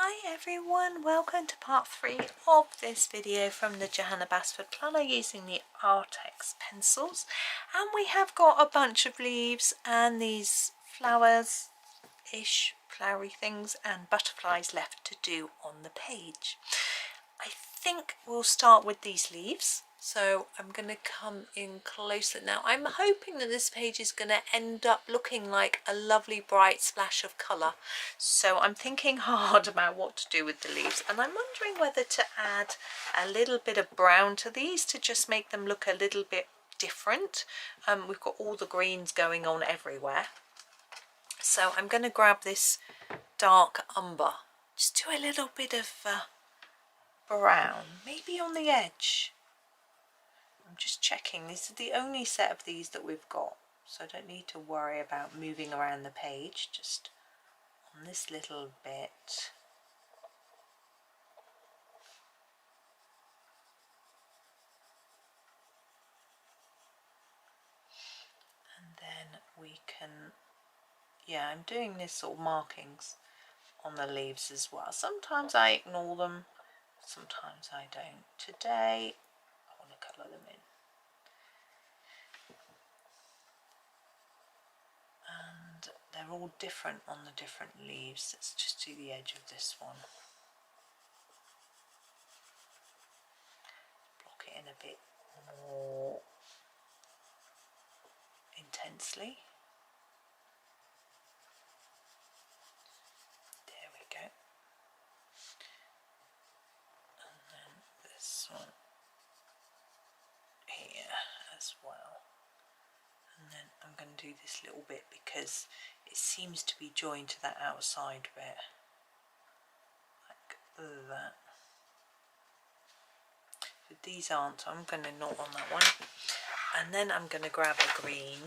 Hi everyone, welcome to part 3 of this video from the Johanna Basford Planner using the Arrtx pencils, and we have got a bunch of leaves and these flowers-ish, flowery things and butterflies left to do on the page. I think we'll start with these leaves. So I'm going to come in closer now. I'm hoping that this page is going to end up looking like a lovely bright splash of colour. So I'm thinking hard about what to do with the leaves, and I'm wondering whether to add a little bit of brown to these to just make them look a little bit different. We've got all the greens going on everywhere. So I'm going to grab this dark umber. Just do a little bit of brown, maybe on the edge. I'm just checking, this is the only set of these that we've got, so I don't need to worry about moving around the page, just on this little bit. And then we can, yeah, I'm doing this sort of markings on the leaves as well. Sometimes I ignore them, sometimes I don't. Today I want to colour them in. And they're all different on the different leaves. Let's just do the edge of this one. Block it in a bit more intensely. There we go. And then this one here as well. And then I'm going to do this little bit because it seems to be joined to that outside bit, like that. But these aren't, so I'm going to knot on that one. And then I'm going to grab a green.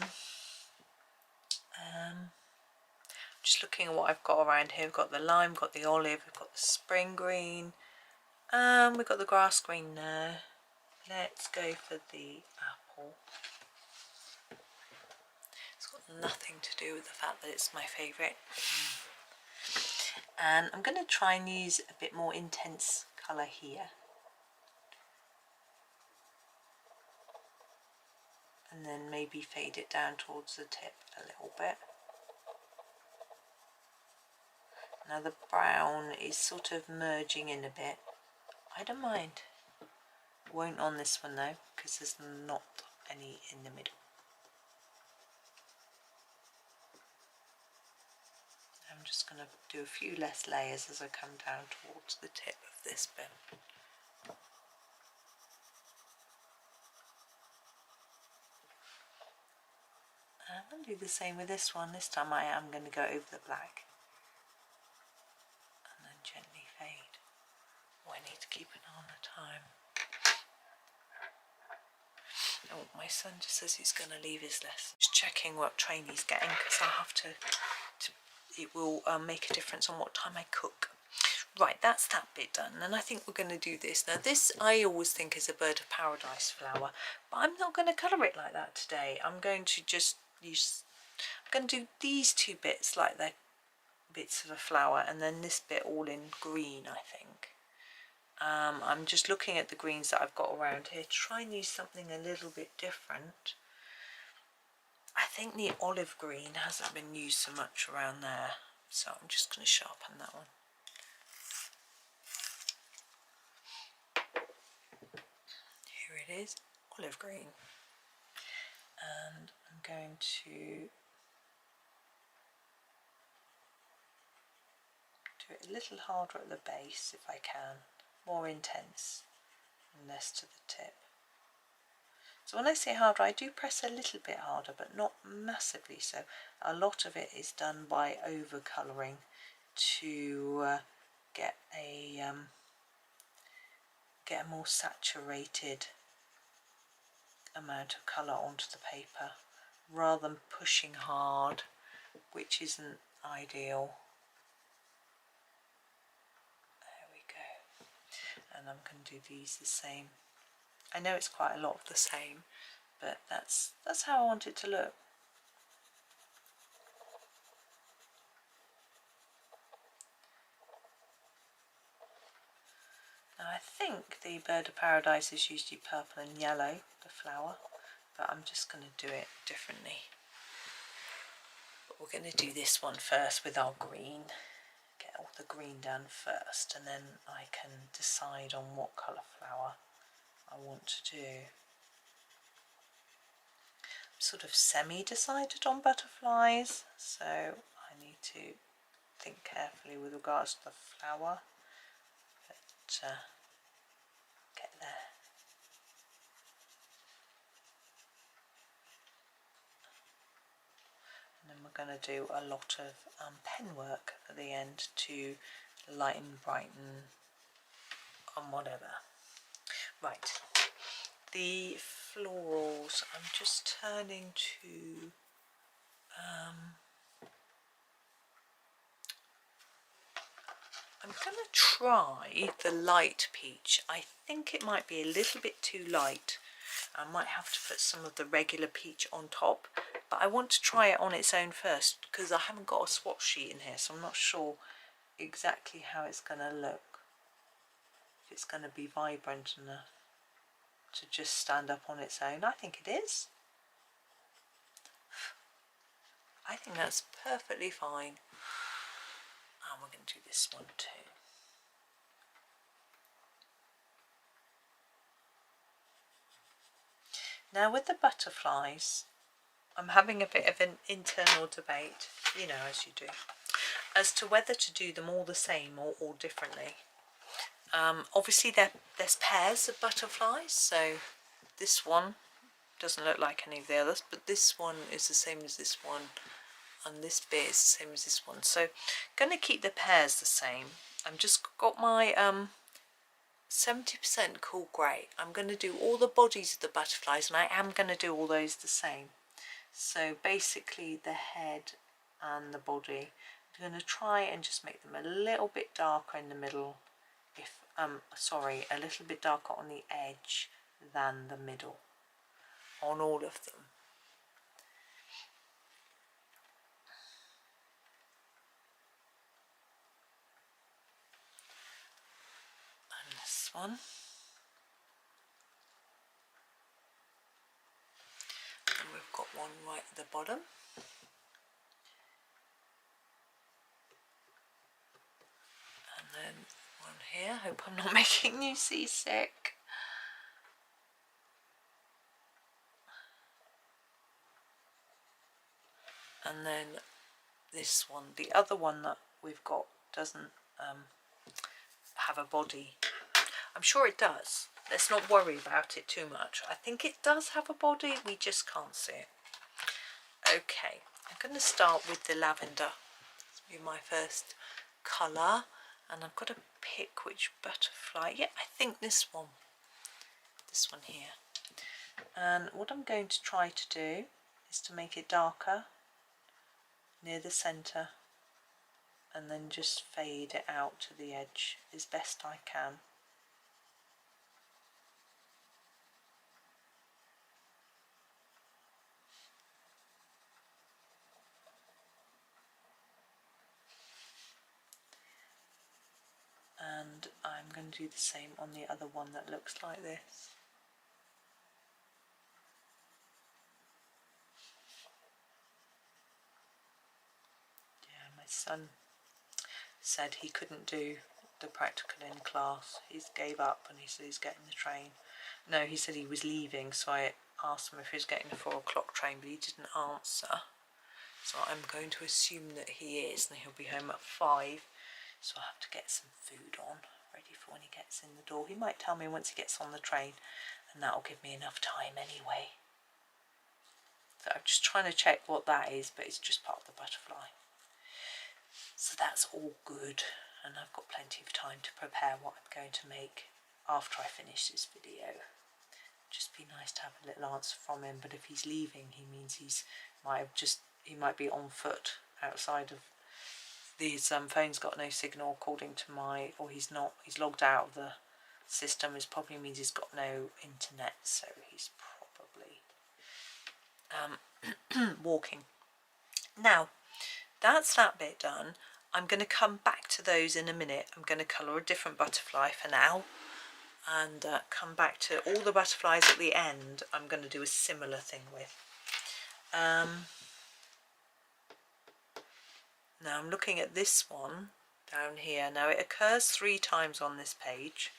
Just looking at what I've got around here. We've got the lime, we've got the olive, we've got the spring green, we've got the grass green there. Let's go for the apple. It's got nothing to do with the fact that it's my favourite. And I'm going to try and use a bit more intense colour here. And then maybe fade it down towards the tip a little bit. Now the brown is sort of merging in a bit. I don't mind. Won't on this one though, because there's not any in the middle. I'm just going to do a few less layers as I come down towards the tip of this bit. I'm going to do the same with this one. This time I am going to go over the black and then gently fade. Oh, I need to keep an eye on the time. Oh, my son just says he's going to leave his lesson. Just checking what train he's getting, because I have to it will make a difference on what time I cook. Right, that's that bit done, and I think we're going to do this. Now this I always think is a bird of paradise flower, but I'm not going to colour it like that today. I'm going to just use, I'm going to do these two bits like they're bits of a flower, and then this bit all in green, I think. I'm just looking at the greens that I've got around here to try and use something a little bit different. I think the olive green hasn't been used so much around there, so I'm just going to sharpen that one. Here it is, olive green. And I'm going to do it a little harder at the base if I can, more intense and less to the tip. So when I say harder, I do press a little bit harder, but not massively so. A lot of it is done by over colouring to get a more saturated amount of colour onto the paper, rather than pushing hard, which isn't ideal. There we go. And I'm going to do these the same. I know it's quite a lot of the same, but that's how I want it to look. I think the bird of paradise is usually purple and yellow, the flower, but I'm just going to do it differently. But we're going to do this one first with our green. Get all the green done first, and then I can decide on what colour flower I want to do. I'm sort of semi-decided on butterflies, so I need to think carefully with regards to the flower, but get there. And then we're going to do a lot of pen work at the end to lighten, brighten and whatever. Right, the florals, I'm just turning to I'm going to try the light peach. I think it might be a little bit too light. I might have to put some of the regular peach on top, but I want to try it on its own first because I haven't got a swatch sheet in here, so I'm not sure exactly how it's going to look. If it's going to be vibrant enough to just stand up on its own. I think it is. I think that's perfectly fine. And we're going to do this one too. Now with the butterflies, I'm having a bit of an internal debate, you know, as you do, as to whether to do them all the same or all differently. Obviously there's pairs of butterflies, so this one doesn't look like any of the others, but this one is the same as this one, and this bit is the same as this one. So I'm going to keep the pairs the same. I've just got my 70% cool grey. I'm going to do all the bodies of the butterflies, and I am going to do all those the same. So basically the head and the body, I'm going to try and just make them a little bit darker in the middle, if sorry, a little bit darker on the edge than the middle on all of them. And this one. And we've got one right at the bottom. And then one here. Hope I'm not making you seasick. And then this one, the other one that we've got doesn't have a body. I'm sure it does. Let's not worry about it too much. I think it does have a body, we just can't see it. Okay, I'm going to start with the lavender. This will be my first colour, and I've got to pick which butterfly. Yeah, I think this one here. And what I'm going to try to do is to make it darker near the centre, and then just fade it out to the edge as best I can. And I'm going to do the same on the other one that looks like this. Yeah, my son said he couldn't do the practical in class. He gave up and he said he's getting the train. No, he said he was leaving, so I asked him if he was getting the 4 o'clock train, but he didn't answer. So I'm going to assume that he is, and he'll be home at 5. So I'll have to get some food on, ready for when he gets in the door. He might tell me once he gets on the train, and that'll give me enough time anyway. So I'm just trying to check what that is, but it's just part of the butterfly. So that's all good, and I've got plenty of time to prepare what I'm going to make after I finish this video. Just be nice to have a little answer from him, but if he's leaving, he means he might be on foot outside of his phone's got no signal according to or he's logged out of the system. It probably means he's got no internet, so he's probably walking. Now that's that bit done. I'm going to come back to those in a minute. I'm going to colour a different butterfly for now, and come back to all the butterflies at the end. I'm going to do a similar thing with. Now I'm looking at this one down here. Now it occurs 3 times on this page.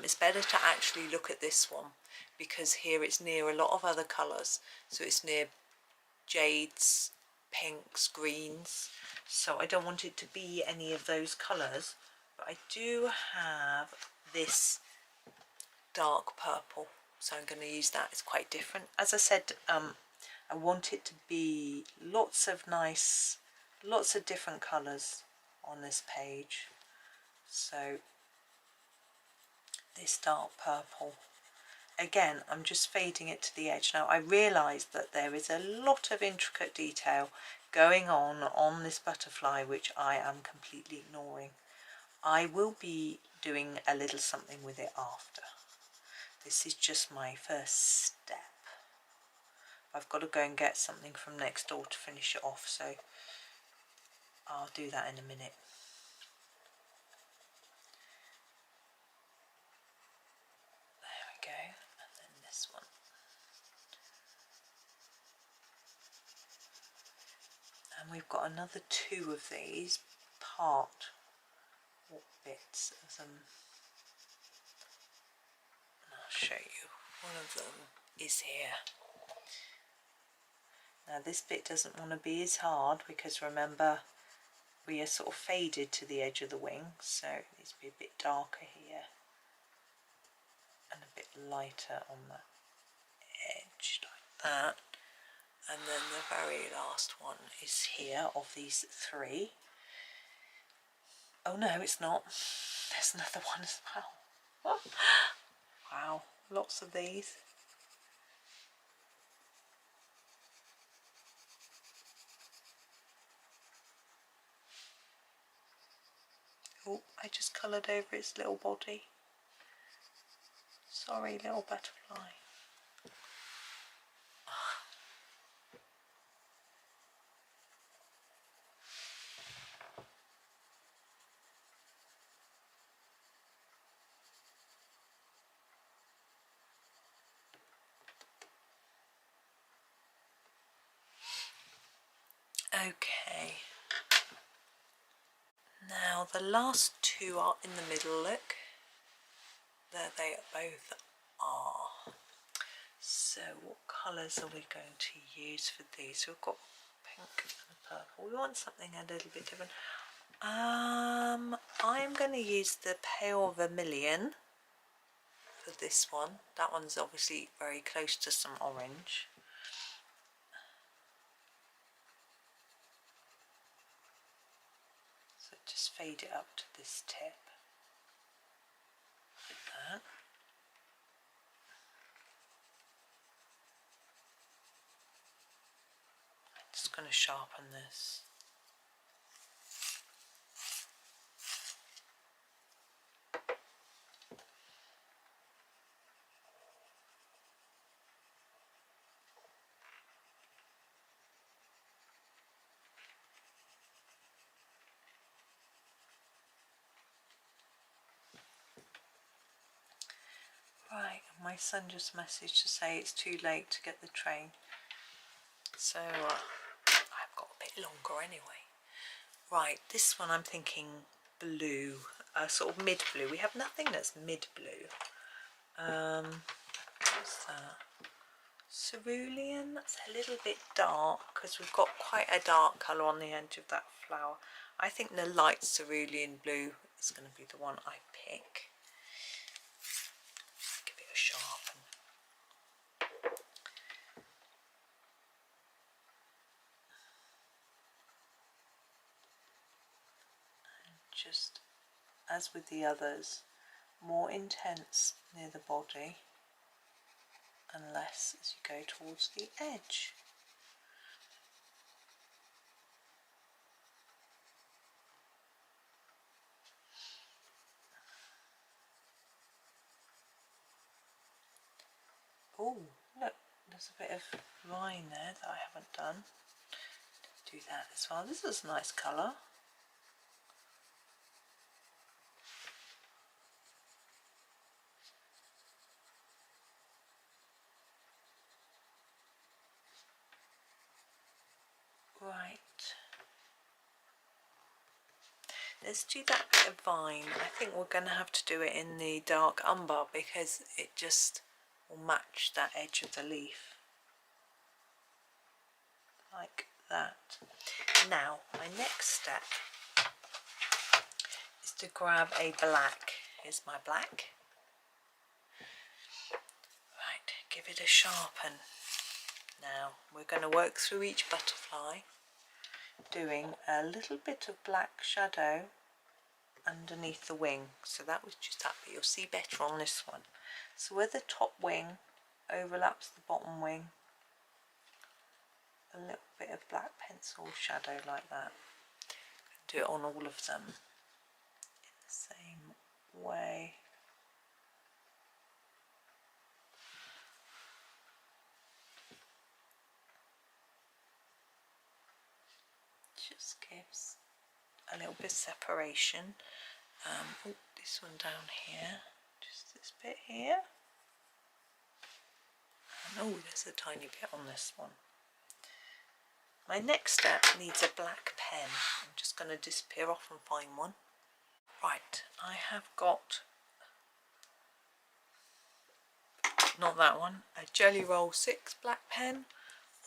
It's better to actually look at this one because here it's near a lot of other colours. So it's near jades, pinks, greens. So I don't want it to be any of those colours. But I do have this dark purple. So I'm going to use that. It's quite different. As I said, I want it to be lots of different colours on this page. So this dark purple, again, I'm just fading it to the edge. Now I realise that there is a lot of intricate detail going on this butterfly which I am completely ignoring. I will be doing a little something with it after. This is just my first step. I've got to go and get something from next door to finish it off, so I'll do that in a minute. There we go, and then this one. And we've got another 2 of these bits of them. And I'll show you. One of them is here. Now this bit doesn't want to be as hard because remember we are sort of faded to the edge of the wing, so it needs to be a bit darker here and a bit lighter on the edge like that. And then the very last one is here of these 3. Oh no, it's not. There's another one as well. Wow, lots of these. Oh, I just coloured over its little body. Sorry, little butterfly. Okay. Now the last 2 are in the middle, look. There they both are. So what colours are we going to use for these? We've got pink and purple. We want something a little bit different. I'm going to use the pale vermilion for this one. That one's obviously very close to some orange. So just fade it up to this tip. Like that. I'm just going to sharpen this. Right, my son just messaged to say it's too late to get the train. So I've got a bit longer anyway. Right, this one I'm thinking blue, sort of mid blue. We have nothing that's mid blue. What's that? Cerulean. That's a little bit dark because we've got quite a dark colour on the edge of that flower. I think the light cerulean blue is going to be the one I pick. Give it a sharpen. And just as with the others, more intense near the body and less as you go towards the edge. Oh, look, there's a bit of line there that I haven't done. Do that as well. This is a nice colour. Right. Let's do that bit of vine. I think we're going to have to do it in the dark umber because it just will match that edge of the leaf. Like that. Now, my next step is to grab a black. Here's my black. Right, give it a sharpen. Now, we're going to work through each butterfly, doing a little bit of black shadow underneath the wing. So that was just that, but you'll see better on this one. So where the top wing overlaps the bottom wing, a little bit of black pencil shadow like that. Do it on all of them in the same way. Just gives a little bit of separation. Oh, this one down here, just this bit here. And oh, there's a tiny bit on this one. My next step needs a black pen. I'm just going to disappear off and find one. Right, I have got, not that one, a Jelly Roll 6 black pen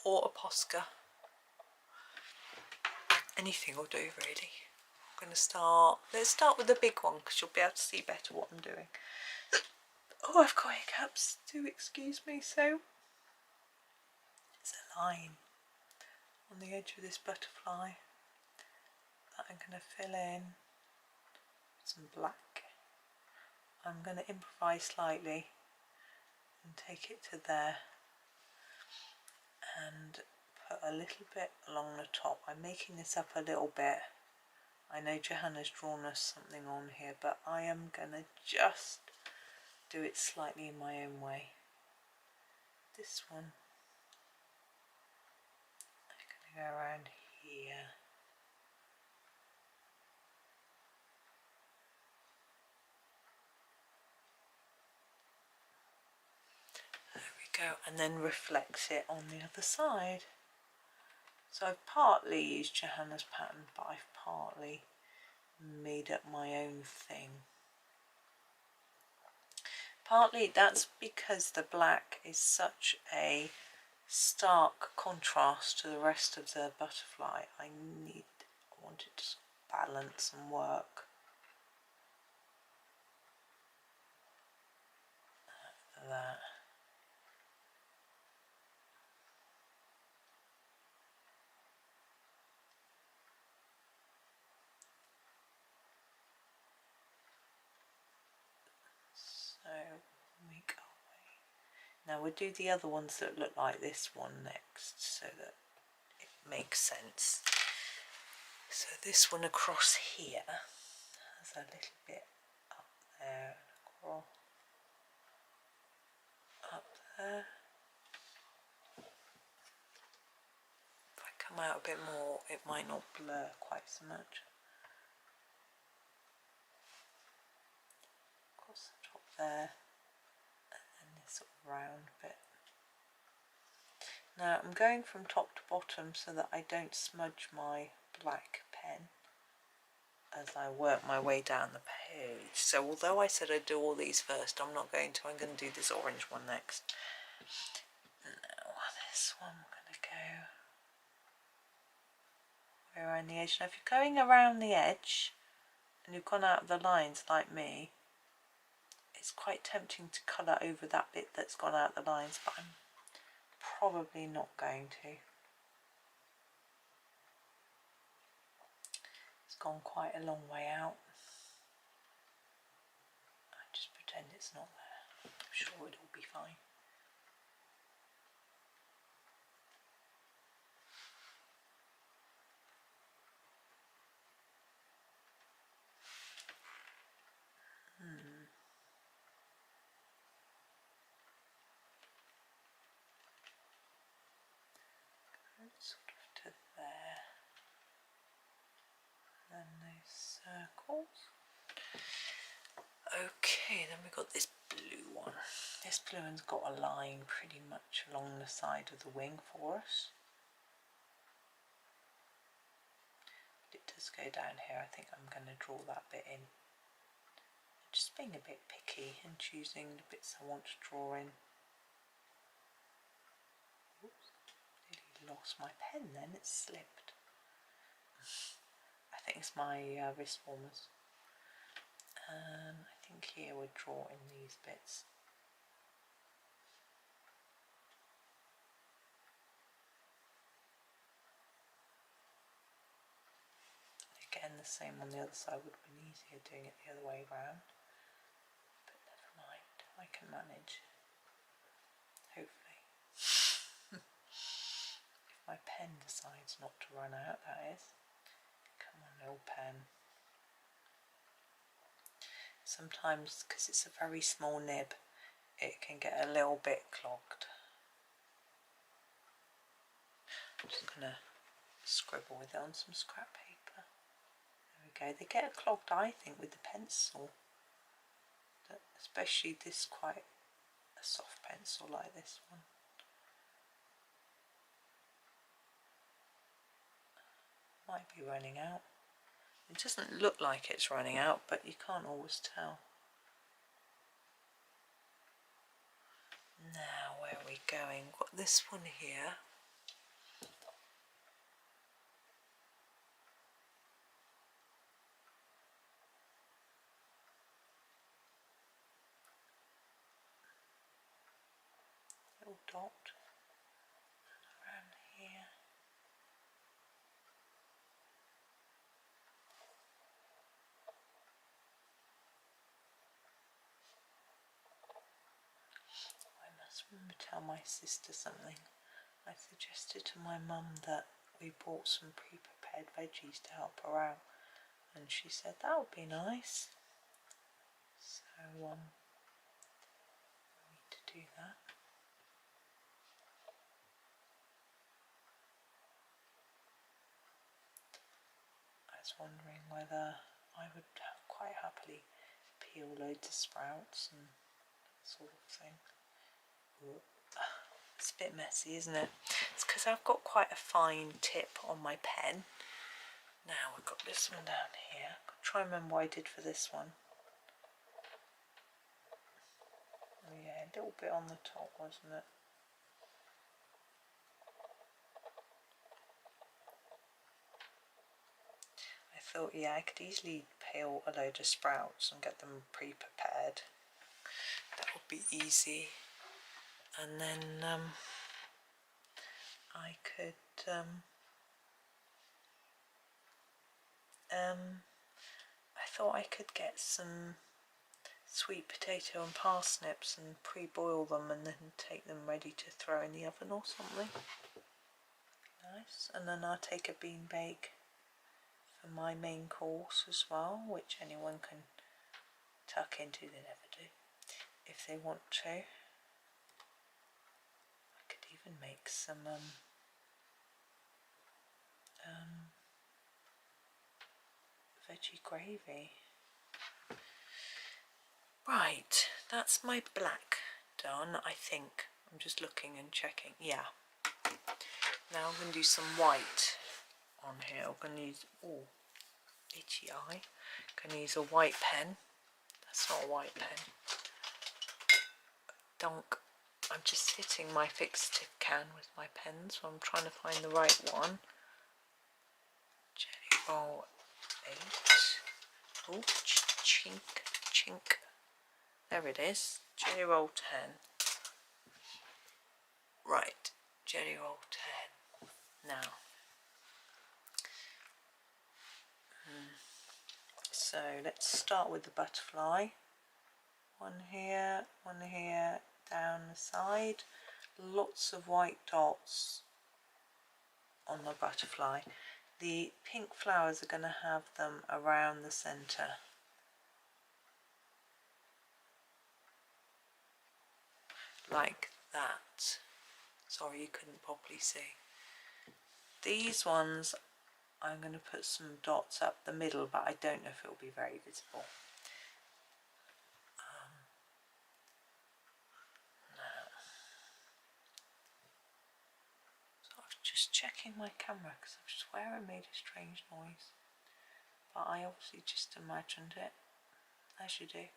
or a Posca. Anything will do really. I'm going to start, let's start with the big one because you'll be able to see better what I'm doing. Oh, I've got hiccups, do excuse me. So, there's a line on the edge of this butterfly that I'm going to fill in with some black. I'm going to improvise slightly and take it to there and put a little bit along the top. I'm making this up a little bit. I know Johanna's drawn us something on here, but I am going to just do it slightly in my own way. This one, I'm going to go around here. There we go, and then reflects it on the other side. So I've partly used Johanna's pattern, but I've partly made up my own thing. Partly that's because the black is such a stark contrast to the rest of the butterfly. I wanted to balance and work. That. So make our way. Now we'll do the other ones that look like this one next so that it makes sense. So this one across here has a little bit up there, across, up there. If I come out a bit more, it might not blur quite so much. Across the top there, and then this sort of round bit. Now I'm going from top to bottom so that I don't smudge my black pen as I work my way down the page. So although I said I'd do all these first, I'm not going to. I'm going to do this orange one next. Now this one I'm going to go around the edge. Now if you're going around the edge and you've gone out of the lines like me, it's quite tempting to colour over that bit that's gone out of the lines, but I'm probably not going to. It's gone quite a long way out. I just pretend it's not there. I'm sure it'll be fine. Sort of to there, and then those circles. Okay, then we've got this blue one. This blue one's got a line pretty much along the side of the wing for us. go down here. I think I'm going to draw that bit in. Just being a bit picky and choosing the bits I want to draw in. Oops, nearly lost my pen then, it slipped. I think it's my wrist warmers. I think here we'll draw in these bits. Again, the same on the other side would have been easier doing it the other way around, but never mind, I can manage, hopefully. If my pen decides not to run out, that is. Come on, little pen. Sometimes, because it's a very small nib, it can get a little bit clogged. I'm just going to scribble with it on some scrap paper. There we go. They get clogged, I think, with the pencil. Especially this quite a soft pencil like this one. Might be running out. It doesn't look like it's running out, but you can't always tell. Now, where are we going? We've got this one here. Little dot around here. I must remember to tell my sister something. I suggested to my mum that we bought some pre-prepared veggies to help her out, and she said that would be nice. So we need to do that. I was wondering whether I would quite happily peel loads of sprouts and that sort of thing. Ooh. It's a bit messy, isn't it? It's because I've got quite a fine tip on my pen. Now we've got this one down here. I'll try and remember what I did for this one. Oh yeah, a little bit on the top, wasn't it? I thought, yeah, I could easily peel a load of sprouts and get them pre-prepared. That would be easy. And then I could I thought I could get some sweet potato and parsnips and pre-boil them and then take them ready to throw in the oven or something. Nice. And then I'll take a bean bake for my main course as well, which anyone can tuck into. They never do if they want to. I could even make some veggie gravy. Right, that's my black done, I think. I'm just looking and checking. Yeah. Now I'm going to do some white on here. I'm going to use, oh, itchy eye. I'm going to use a white pen. That's not a white pen. Donk. I'm just hitting my fixative can with my pen, so I'm trying to find the right one. Jelly roll 8. Oh, chink, chink. There it is. Jelly roll 10. Right, jelly roll 10. Now, so let's start with the butterfly. One here, down the side. Lots of white dots on the butterfly. The pink flowers are going to have them around the centre. Like that. Sorry you couldn't properly see. These ones I'm going to put some dots up the middle, but I don't know if it will be very visible. Now, so I was just checking my camera because I swear I made a strange noise. but I obviously just imagined it, as you do.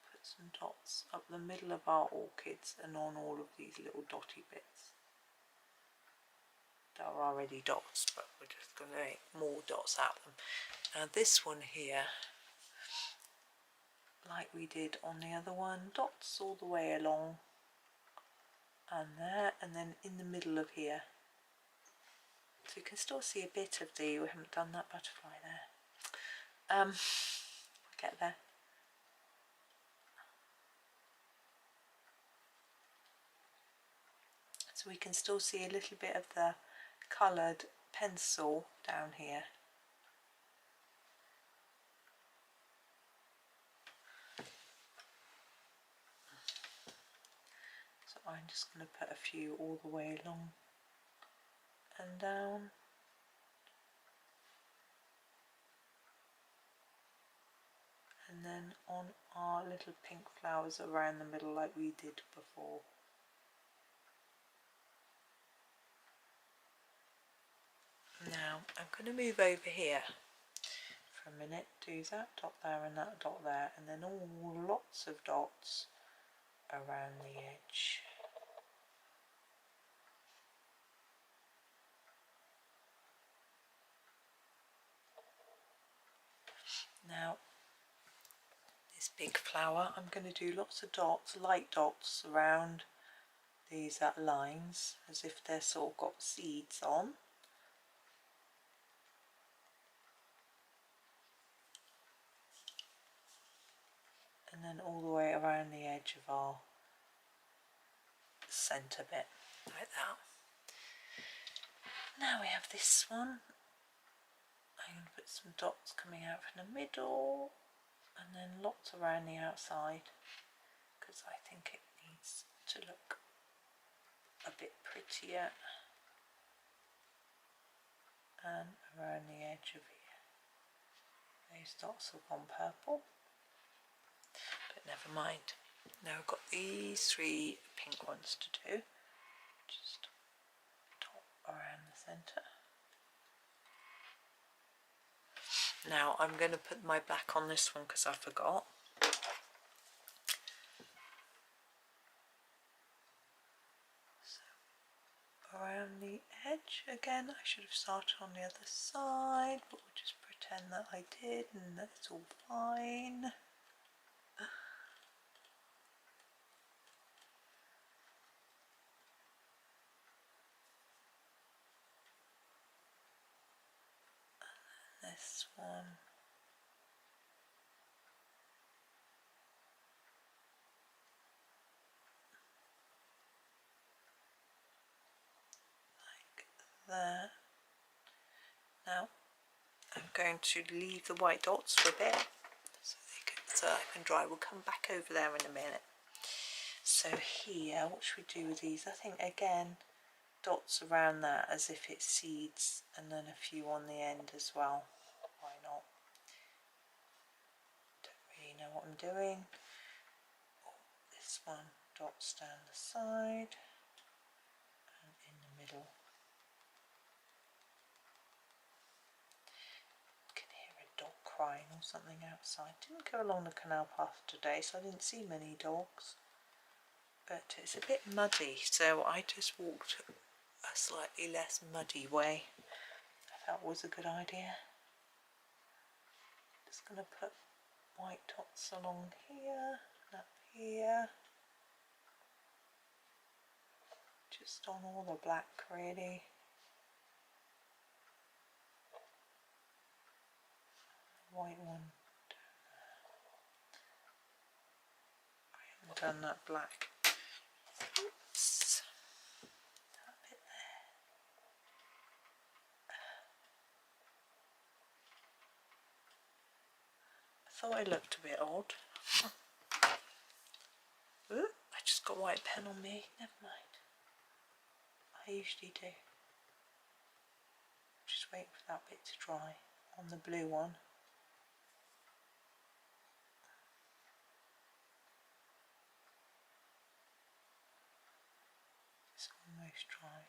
Put some dots up the middle of our orchids and on all of these little dotty bits. There are already dots, but we're just going to make more dots out of them. Now this one here, like we did on the other one, dots all the way along and there, and then in the middle of here. So you can still see a bit of we haven't done that butterfly there. We'll get there. So we can still see a little bit of the coloured pencil down here. So I'm just going to put a few all the way along and down. And then on our little pink flowers around the middle like we did before. Now I'm going to move over here for a minute, do that dot there and that dot there, and then lots of dots around the edge. Now this big flower, I'm going to do lots of dots, light dots around these lines as if they're sort of got seeds on. And then all the way around the edge of our centre bit, like that. Now we have this one. I'm going to put some dots coming out from the middle and then lots around the outside because I think it needs to look a bit prettier, and around the edge of here. Those dots have gone purple, but never mind. Now I've got these 3 pink ones to do. Just dot around the centre. Now I'm going to put my black on this one because I forgot. So around the edge again, I should have started on the other side, but we'll just pretend that I did and that it's all fine. This one. Like that. Now I'm going to leave the white dots for a bit so I can dry. We'll come back over there in a minute. So here, what should we do with these? I think again, dots around that as if it's seeds, and then a few on the end as well. Why not? Don't really know what I'm doing. Oh, this one, dots down the side and in the middle. Can hear a dog crying or something outside. Didn't go along the canal path today, so I didn't see many dogs. But it's a bit muddy, so I just walked a slightly less muddy way. I felt was a good idea. Just going to put white dots along here, up here, just on all the black really. White one I haven't done that black. Oops. That bit there. I thought it looked a bit odd. Ooh, I just got white pen on me. Never mind. I usually do. Just wait for that bit to dry on the blue one. It's almost dry.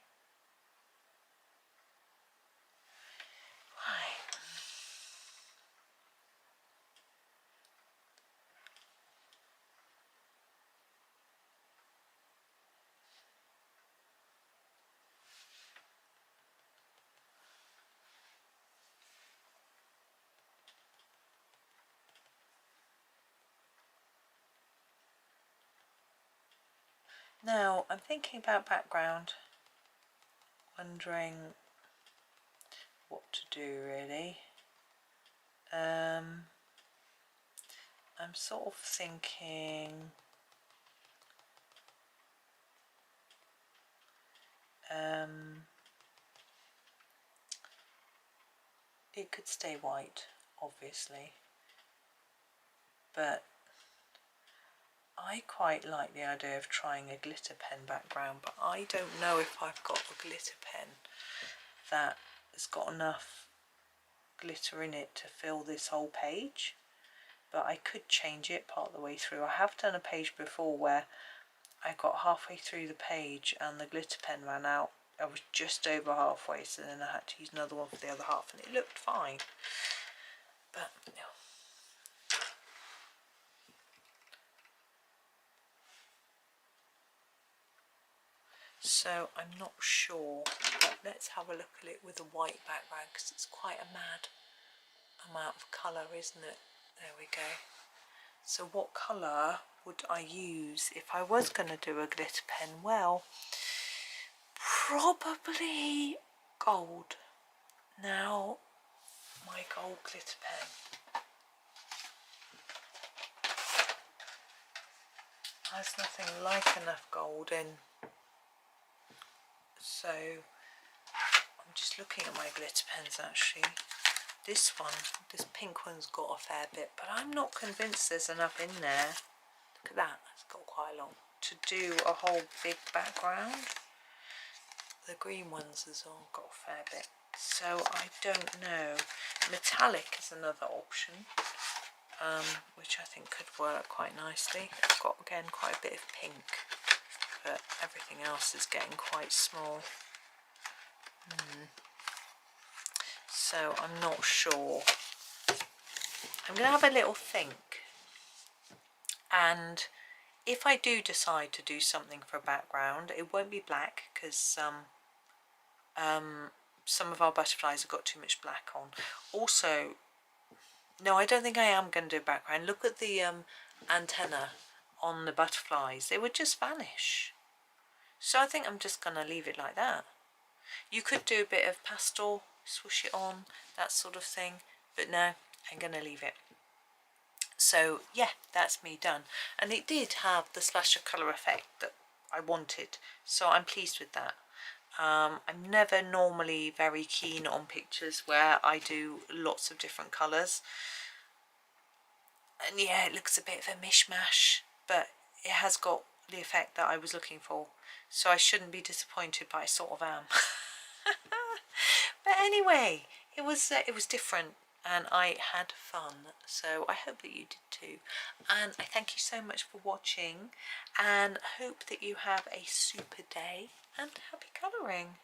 Now I'm thinking about background, wondering what to do really. I'm sort of thinking it could stay white, obviously, but I quite like the idea of trying a glitter pen background, but I don't know if I've got a glitter pen that has got enough glitter in it to fill this whole page. But I could change it part of the way through. I have done a page before where I got halfway through the page and the glitter pen ran out. I was just over halfway, so then I had to use another one for the other half, and it looked fine. But no. So I'm not sure, but let's have a look at it with a white background, because it's quite a mad amount of colour, isn't it? There we go. So what colour would I use if I was going to do a glitter pen? Well, probably gold. Now, my gold glitter pen has nothing like enough gold in. So I'm just looking at my glitter pens actually. This one, this pink one's got a fair bit, but I'm not convinced there's enough in there. Look at that, it's got quite a lot to do a whole big background. The green ones has all got a fair bit, so I don't know. Metallic is another option, which I think could work quite nicely. I've got again quite a bit of pink, but everything else is getting quite small. So I'm not sure. I'm going to have a little think, and if I do decide to do something for a background, it won't be black, because some of our butterflies have got too much black on. Also, no, I don't think I am going to do a background. Look at the antenna on the butterflies. They would just vanish. So I think I'm just going to leave it like that. You could do a bit of pastel, swoosh it on, that sort of thing, but no, I'm going to leave it. So yeah, that's me done, and it did have the splash of colour effect that I wanted, so I'm pleased with that. I'm never normally very keen on pictures where I do lots of different colours, and yeah, it looks a bit of a mishmash, but it has got the effect that I was looking for, so I shouldn't be disappointed, but I sort of am. But anyway, it was different, and I had fun, so I hope that you did too. And I thank you so much for watching, and hope that you have a super day and happy colouring.